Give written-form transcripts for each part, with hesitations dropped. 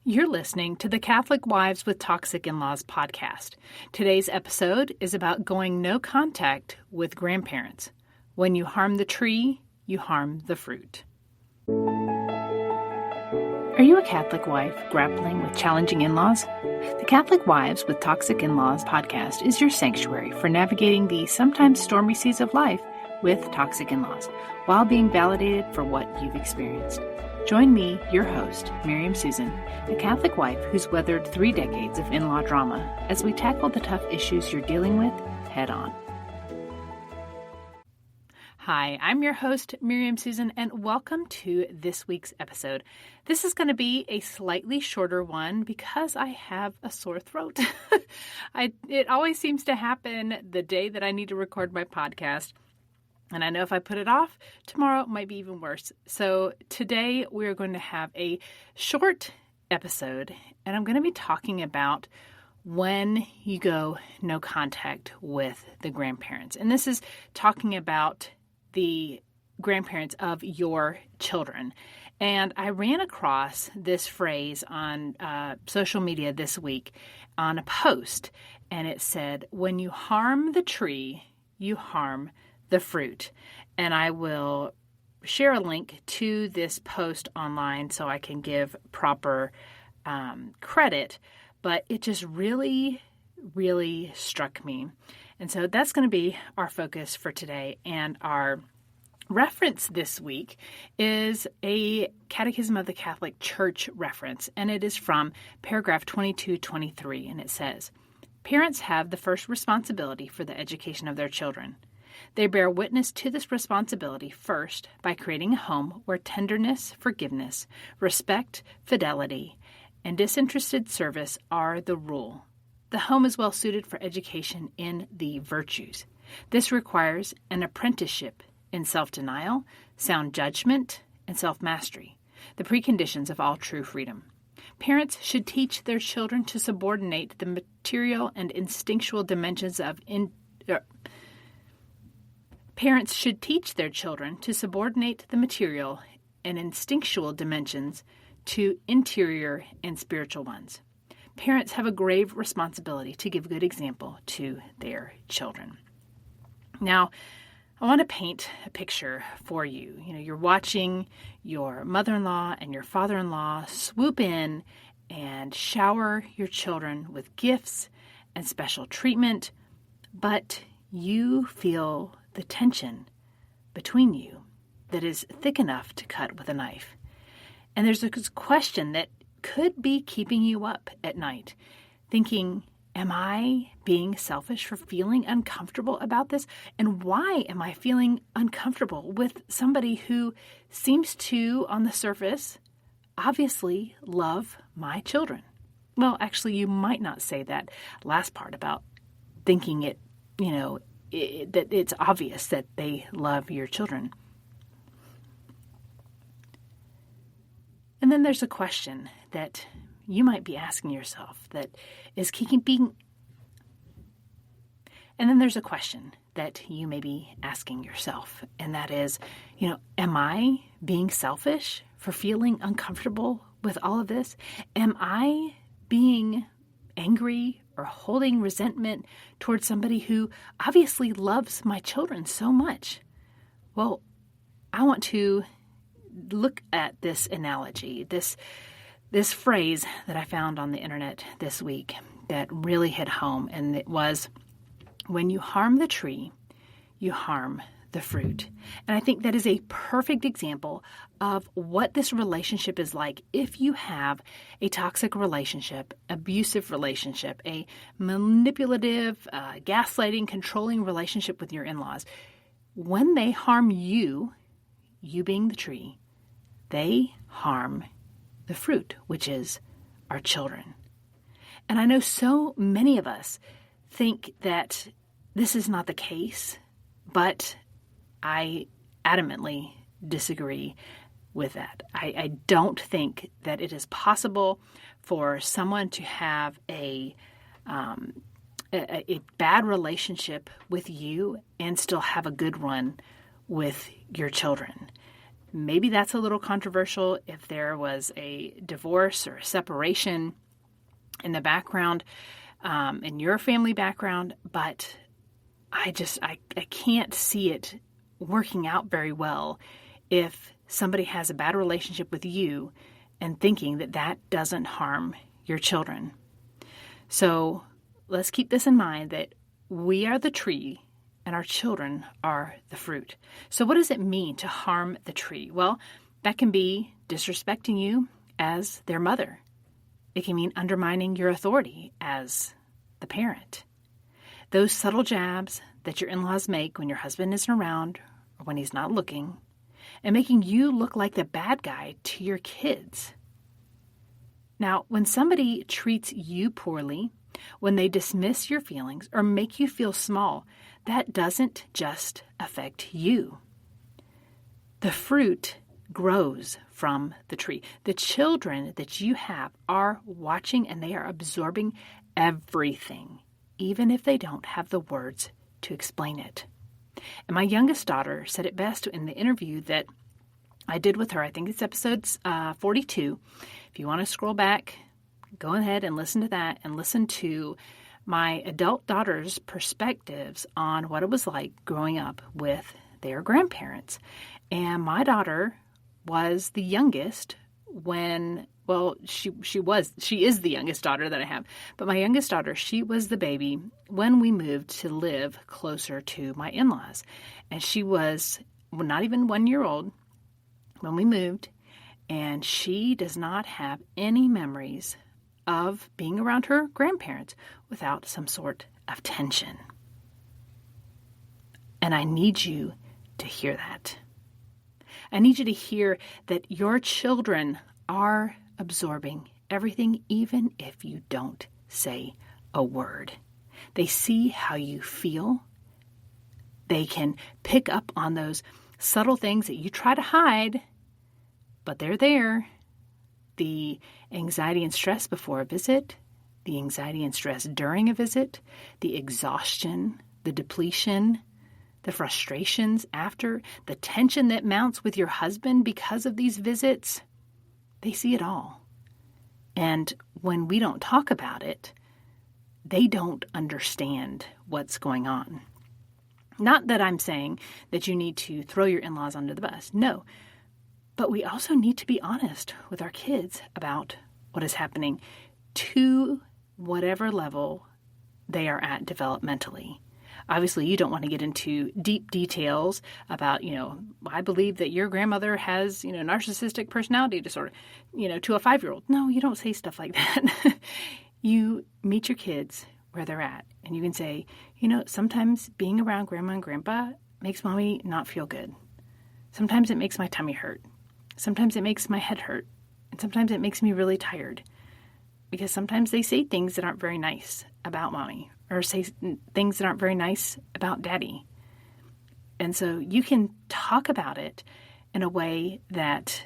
You're listening to the Catholic Wives with Toxic In-Laws podcast. Today's episode is about going no contact with grandparents. When you harm the tree, you harm the fruit. Are you a Catholic wife grappling with challenging in-laws? The Catholic Wives with Toxic In-Laws podcast is your sanctuary for navigating the sometimes stormy seas of life with toxic in-laws while being validated for what you've experienced. Join me, your host, Miriam Susan, a Catholic wife who's weathered 3 decades of in-law drama, as we tackle the tough issues you're dealing with head on. Hi, I'm your host, Miriam Susan, and welcome to this week's episode. This is going to be a slightly shorter one because I have a sore throat. It always seems to happen the day that I need to record my podcast. And I know if I put it off, tomorrow it might be even worse. So today we're going to have a short episode, and I'm going to be talking about when you go no contact with the grandparents. And this is talking about the grandparents of your children. And I ran across this phrase on social media this week on a post, and it said, "When you harm the tree, you harm the fruit." And I will share a link to this post online so I can give proper credit, but it just really, really struck me. And so that's going to be our focus for today. And our reference this week is a Catechism of the Catholic Church reference, and it is from paragraph 2223, and it says, "Parents have the first responsibility for the education of their children. They bear witness to this responsibility first by creating a home where tenderness, forgiveness, respect, fidelity, and disinterested service are the rule. The home is well suited for education in the virtues. This requires an apprenticeship in self-denial, sound judgment, and self-mastery, the preconditions of all true freedom. Parents should teach their children to subordinate the material and instinctual dimensions of Parents should teach their children to subordinate the material and instinctual dimensions to interior and spiritual ones. Parents have a grave responsibility to give good example to their children." Now, I want to paint a picture for you. You're watching your mother-in-law and your father-in-law swoop in and shower your children with gifts and special treatment, but you feel the tension between you that is thick enough to cut with a knife. And there's this question that could be keeping you up at night, thinking, am I being selfish for feeling uncomfortable about this? And why am I feeling uncomfortable with somebody who seems to, on the surface, obviously love my children? Well, actually, you might not say that last part about thinking it, that it's obvious that they love your children. And then there's a question that you might be asking yourself that is keeping. And then there's a question that you may be asking yourself, and that is, am I being selfish for feeling uncomfortable with all of this? Am I being angry or holding resentment towards somebody who obviously loves my children so much? Well, I want to look at this analogy, this phrase that I found on the internet this week that really hit home, and it was, "When you harm the tree, you harm the fruit." And I think that is a perfect example of what this relationship is like if you have a toxic relationship, abusive relationship, a manipulative, gaslighting, controlling relationship with your in-laws. When they harm you, you being the tree, they harm the fruit, which is our children. And I know so many of us think that this is not the case, but I adamantly disagree with that. I don't think that it is possible for someone to have a bad relationship with you and still have a good one with your children. Maybe that's a little controversial if there was a divorce or a separation in the background, in your family background, but I can't see it working out very well if somebody has a bad relationship with you and thinking that that doesn't harm your children. So let's keep this in mind, that we are the tree and our children are the fruit. So what does it mean to harm the tree? Well, that can be disrespecting you as their mother. It can mean undermining your authority as the parent. Those subtle jabs that your in-laws make when your husband isn't around or when he's not looking, and making you look like the bad guy to your kids. Now, when somebody treats you poorly, when they dismiss your feelings or make you feel small, that doesn't just affect you. The fruit grows from the tree. The children that you have are watching and they are absorbing everything, even if they don't have the words to explain it. And my youngest daughter said it best in the interview that I did with her. I think it's episode 42. If you want to scroll back, go ahead and listen to that and listen to my adult daughter's perspectives on what it was like growing up with their grandparents. And my daughter was the youngest when, well, she is the youngest daughter that I have. But my youngest daughter, she was the baby when we moved to live closer to my in-laws. And she was not even 1 year old when we moved, and she does not have any memories of being around her grandparents without some sort of tension. And I need you to hear that. I need you to hear that your children are absorbing everything, even if you don't say a word. They see how you feel. They can pick up on those subtle things that you try to hide, but they're there. The anxiety and stress before a visit, the anxiety and stress during a visit, the exhaustion, the depletion, the frustrations after, the tension that mounts with your husband because of these visits. They see it all. And when we don't talk about it, they don't understand what's going on. Not that I'm saying that you need to throw your in-laws under the bus. No. But we also need to be honest with our kids about what is happening to whatever level they are at developmentally. Obviously, you don't want to get into deep details about, I believe that your grandmother has, narcissistic personality disorder, to a 5-year-old. No, you don't say stuff like that. You meet your kids where they're at, and you can say, sometimes being around grandma and grandpa makes mommy not feel good. Sometimes it makes my tummy hurt. Sometimes it makes my head hurt. And sometimes it makes me really tired. Because sometimes they say things that aren't very nice about mommy, or say things that aren't very nice about daddy. And so you can talk about it in a way that,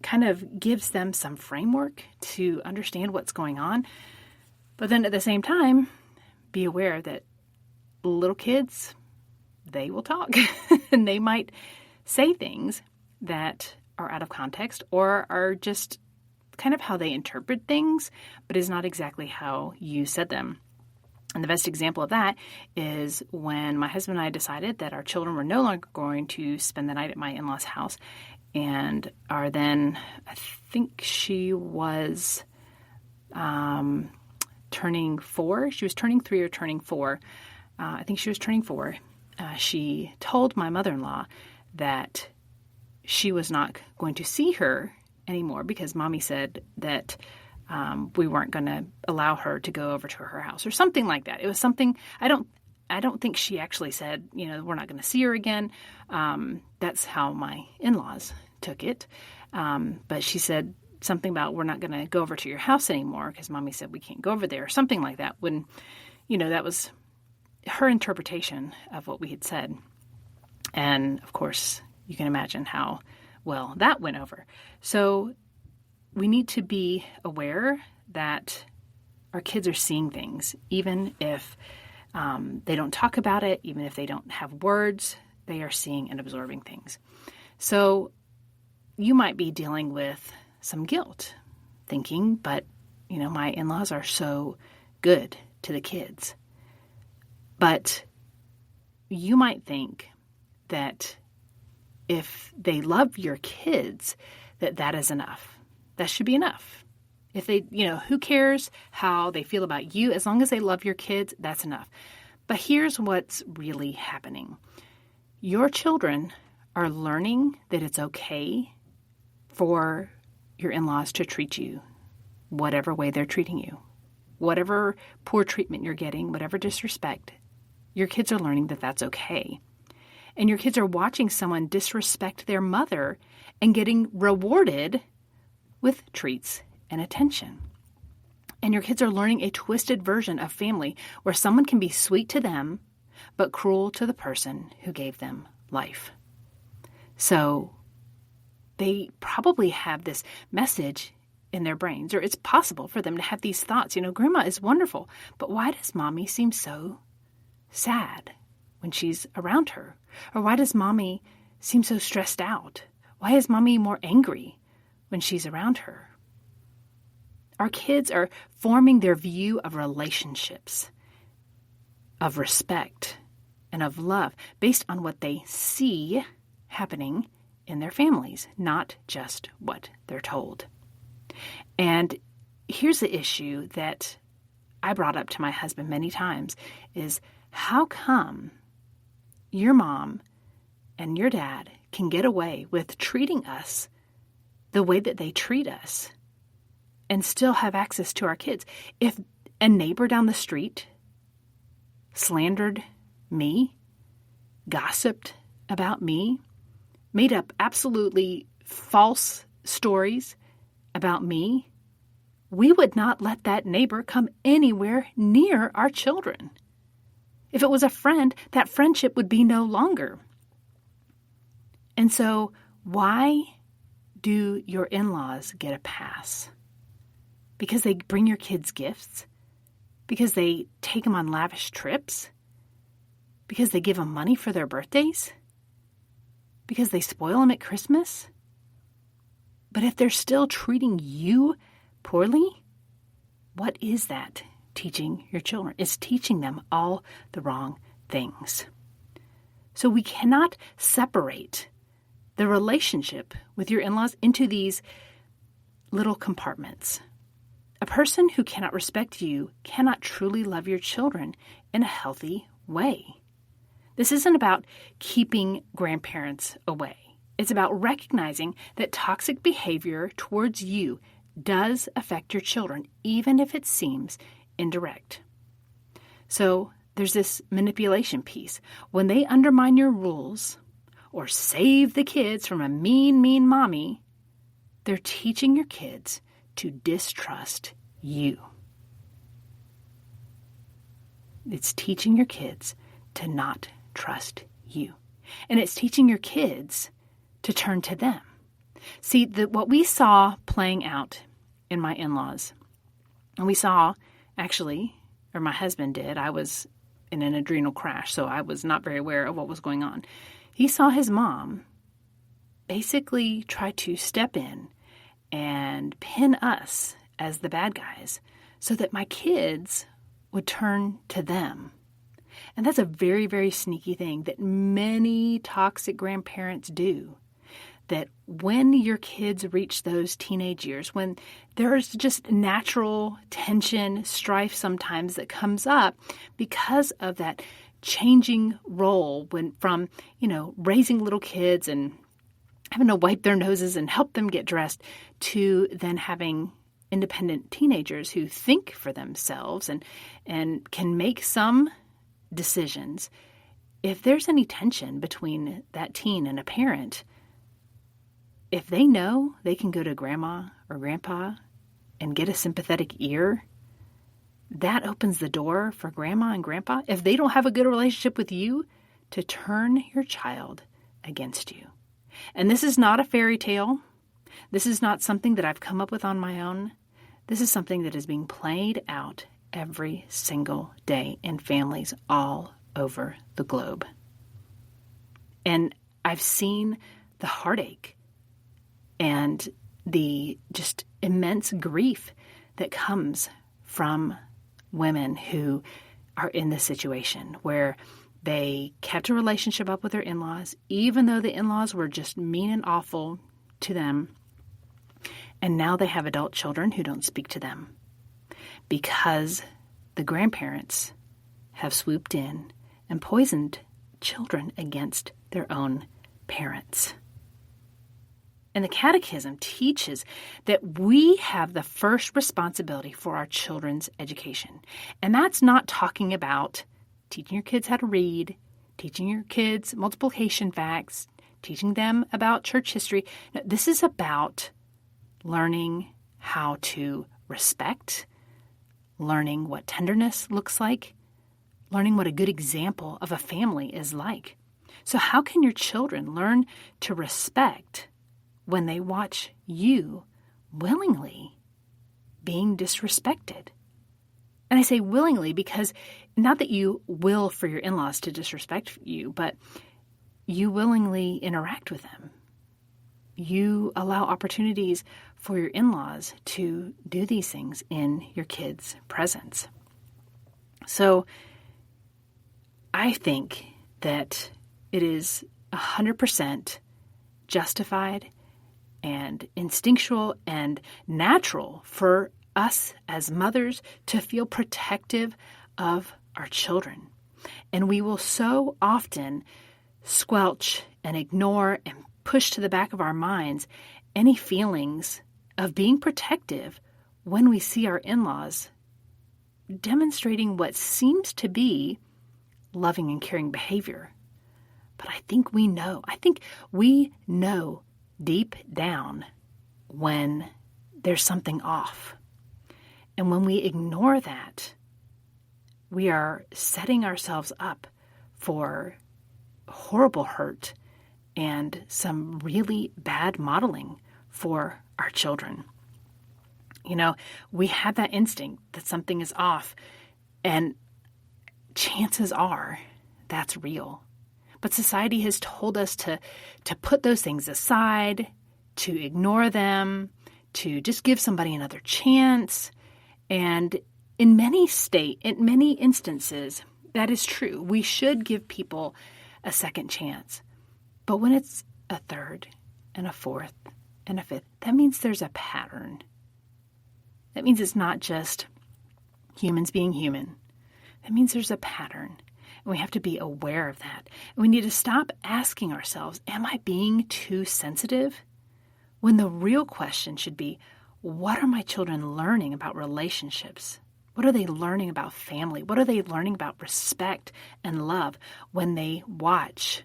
kind of gives them some framework to understand what's going on. But then at the same time, be aware that little kids, they will talk and they might say things that are out of context or are just kind of how they interpret things, but is not exactly how you said them. And the best example of that is when my husband and I decided that our children were no longer going to spend the night at my in-laws' house, and are then, I think she was turning 4. She was turning 3 or turning 4. I think she was turning 4. She told my mother-in-law that she was not going to see her anymore because mommy said that we weren't going to allow her to go over to her house or something like that. It was something, I don't think she actually said, we're not going to see her again. That's how my in-laws took it. But she said something about we're not going to go over to your house anymore because mommy said we can't go over there or something like that, when, that was her interpretation of what we had said. And of course, you can imagine how well that went over. So we need to be aware that our kids are seeing things, even if they don't talk about it, even if they don't have words they are seeing and absorbing things. So you might be dealing with some guilt, thinking, but, my in-laws are so good to the kids. But you might think that if they love your kids, that is enough. That should be enough. If they, who cares how they feel about you? As long as they love your kids, that's enough. But here's what's really happening. Your children are learning that it's okay for your in-laws to treat you whatever way they're treating you. Whatever poor treatment you're getting, whatever disrespect, your kids are learning that that's okay. And your kids are watching someone disrespect their mother and getting rewarded with treats and attention. And your kids are learning a twisted version of family where someone can be sweet to them, but cruel to the person who gave them life. So they probably have this message in their brains, or it's possible for them to have these thoughts. Grandma is wonderful, but why does mommy seem so sad when she's around her? Or why does mommy seem so stressed out? Why is mommy more angry when she's around her? Our kids are forming their view of relationships, of respect, and of love based on what they see happening in their families, not just what they're told. And here's the issue that I brought up to my husband many times is, how come your mom and your dad can get away with treating us the way that they treat us and still have access to our kids? If a neighbor down the street slandered me, gossiped about me, made up absolutely false stories about me, we would not let that neighbor come anywhere near our children. If it was a friend, that friendship would be no longer. And so why do your in-laws get a pass? Because they bring your kids gifts? Because they take them on lavish trips? Because they give them money for their birthdays? Because they spoil them at Christmas? But if they're still treating you poorly, what is that teaching your children? It's teaching them all the wrong things. So we cannot separate the relationship with your in-laws into these little compartments. A person who cannot respect you cannot truly love your children in a healthy way. This isn't about keeping grandparents away. It's about recognizing that toxic behavior towards you does affect your children, even if it seems indirect. So there's this manipulation piece. When they undermine your rules or save the kids from a mean mommy, they're teaching your kids to distrust you. It's teaching your kids to not trust you. And it's teaching your kids to turn to them. See, what we saw playing out in my in-laws, and we saw actually, or my husband did, I was in an adrenal crash, so I was not very aware of what was going on. He saw his mom basically try to step in and pin us as the bad guys so that my kids would turn to them. And that's a very, very sneaky thing that many toxic grandparents do. That when your kids reach those teenage years, when there's just natural tension, strife sometimes that comes up because of that changing role from raising little kids and having to wipe their noses and help them get dressed to then having independent teenagers who think for themselves and can make some decisions. If there's any tension between that teen and a parent, if they know they can go to grandma or grandpa and get a sympathetic ear, that opens the door for grandma and grandpa, if they don't have a good relationship with you, to turn your child against you. And this is not a fairy tale. This is not something that I've come up with on my own. This is something that is being played out every single day in families all over the globe. And I've seen the heartache and the just immense grief that comes from women who are in this situation where they kept a relationship up with their in-laws, even though the in-laws were just mean and awful to them. And now they have adult children who don't speak to them because the grandparents have swooped in and poisoned children against their own parents. And the Catechism teaches that we have the first responsibility for our children's education. And that's not talking about teaching your kids how to read, teaching your kids multiplication facts, teaching them about church history. No, this is about learning how to respect, learning what tenderness looks like, learning what a good example of a family is like. So how can your children learn to respect when they watch you willingly being disrespected? And I say willingly because not that you will for your in-laws to disrespect you, but you willingly interact with them. You allow opportunities for your in-laws to do these things in your kids' presence. So I think that it is 100% justified and instinctual and natural for us as mothers to feel protective of our children. And we will so often squelch and ignore and push to the back of our minds any feelings of being protective when we see our in-laws demonstrating what seems to be loving and caring behavior. But I think we know deep down when there's something off. And when we ignore that, we are setting ourselves up for horrible hurt and some really bad modeling for our children. You know, we have that instinct that something is off, and chances are that's real. But society has told us to put those things aside, to ignore them, to just give somebody another chance. And in many instances, that is true. We should give people a second chance. But when it's a third and a fourth and a fifth, that means there's a pattern. That means it's not just humans being human. That means there's a pattern. And we have to be aware of that. And we need to stop asking ourselves, am I being too sensitive? When the real question should be, what are my children learning about relationships? What are they learning about family? What are they learning about respect and love when they watch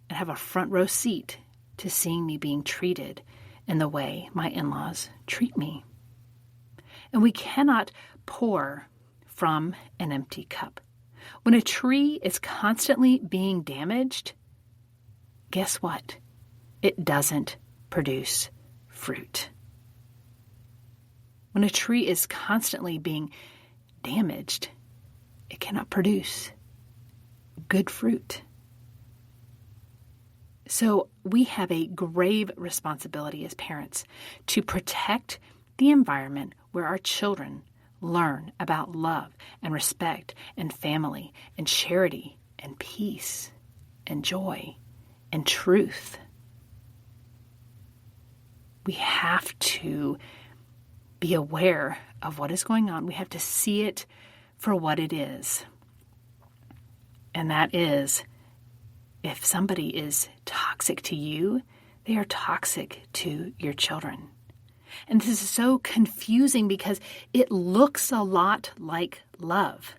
and have a front row seat to seeing me being treated in the way my in-laws treat me? And we cannot pour from an empty cup. When a tree is constantly being damaged, guess what? It doesn't produce fruit. When a tree is constantly being damaged, it cannot produce good fruit. So we have a grave responsibility as parents to protect the environment where our children learn about love and respect and family and charity and peace and joy and truth. We have to be aware of what is going on. We have to see it for what it is. And that is, if somebody is toxic to you, they are toxic to your children. And this is so confusing because it looks a lot like love.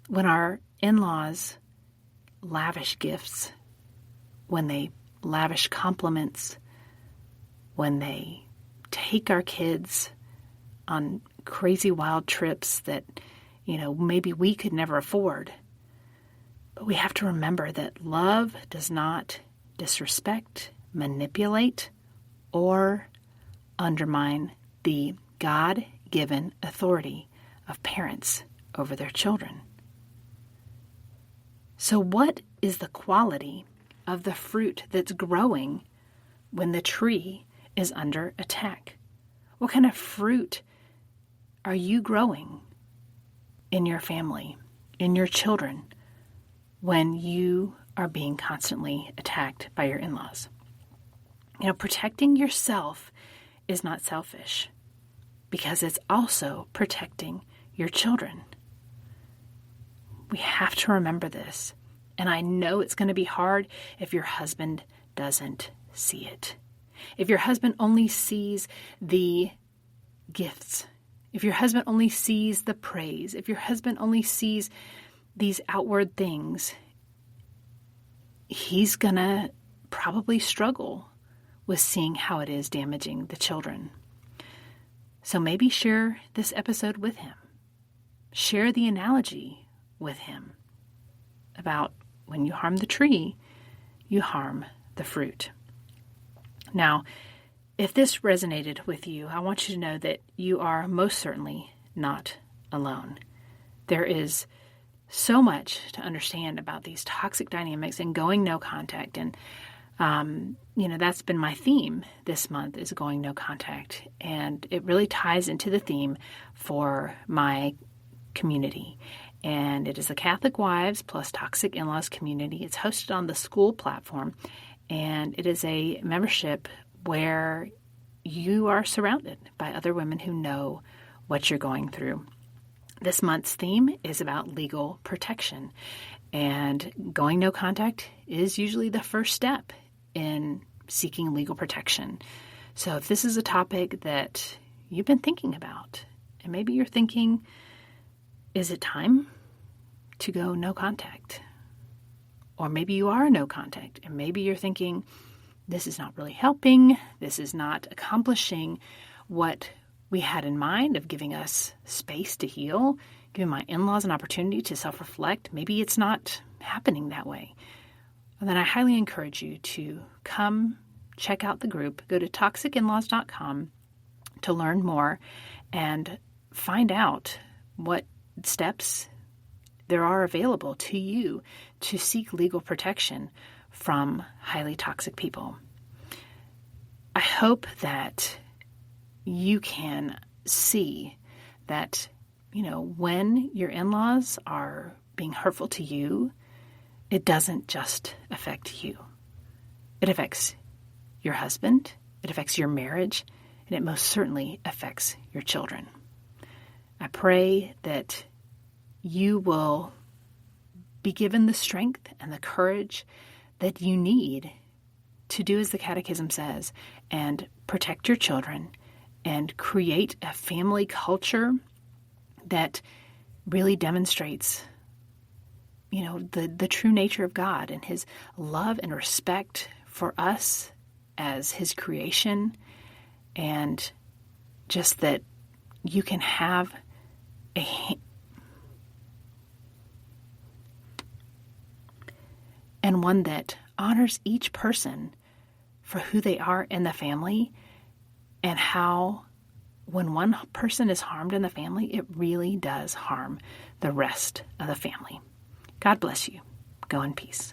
When our in-laws lavish gifts, when they lavish compliments, when they take our kids on crazy wild trips that, maybe we could never afford. But we have to remember that love does not disrespect, manipulate, or undermine the God-given authority of parents over their children. So what is the quality of the fruit that's growing when the tree is under attack? What kind of fruit are you growing in your family, in your children, when you are being constantly attacked by your in-laws? Protecting yourself is not selfish because it's also protecting your children. We have to remember this. And I know it's going to be hard if your husband doesn't see it. If your husband only sees the gifts, if your husband only sees the praise, if your husband only sees these outward things, he's going to probably struggle with seeing how it is damaging the children. So maybe share this episode with him. Share the analogy with him about when you harm the tree, you harm the fruit. Now, if this resonated with you, I want you to know that you are most certainly not alone. There is so much to understand about these toxic dynamics and going no contact. And, that's been my theme this month, is going no contact. And it really ties into the theme for my community. And it is the Catholic Wives plus Toxic In-Laws community. It's hosted on the school platform. And it is a membership where you are surrounded by other women who know what you're going through. This month's theme is about legal protection. And going no contact is usually the first step in seeking legal protection. So if this is a topic that you've been thinking about, and maybe you're thinking, is it time to go no contact? Or maybe you are no contact, and maybe you're thinking, this is not really helping, this is not accomplishing what we had in mind of giving us space to heal, giving my in-laws an opportunity to self-reflect. Maybe it's not happening that way. And then I highly encourage you to come check out the group. Go to toxicinlaws.com to learn more and find out what steps there are available to you to seek legal protection from highly toxic people. I hope that you can see that, when your in-laws are being hurtful to you, it doesn't just affect you. It affects your husband, it affects your marriage, and it most certainly affects your children. I pray that you will be given the strength and the courage that you need to do as the Catechism says and protect your children and create a family culture that really demonstrates, the true nature of God and his love and respect for us as his creation, and just that you can have and one that honors each person for who they are in the family, and how when one person is harmed in the family, it really does harm the rest of the family. God bless you. Go in peace.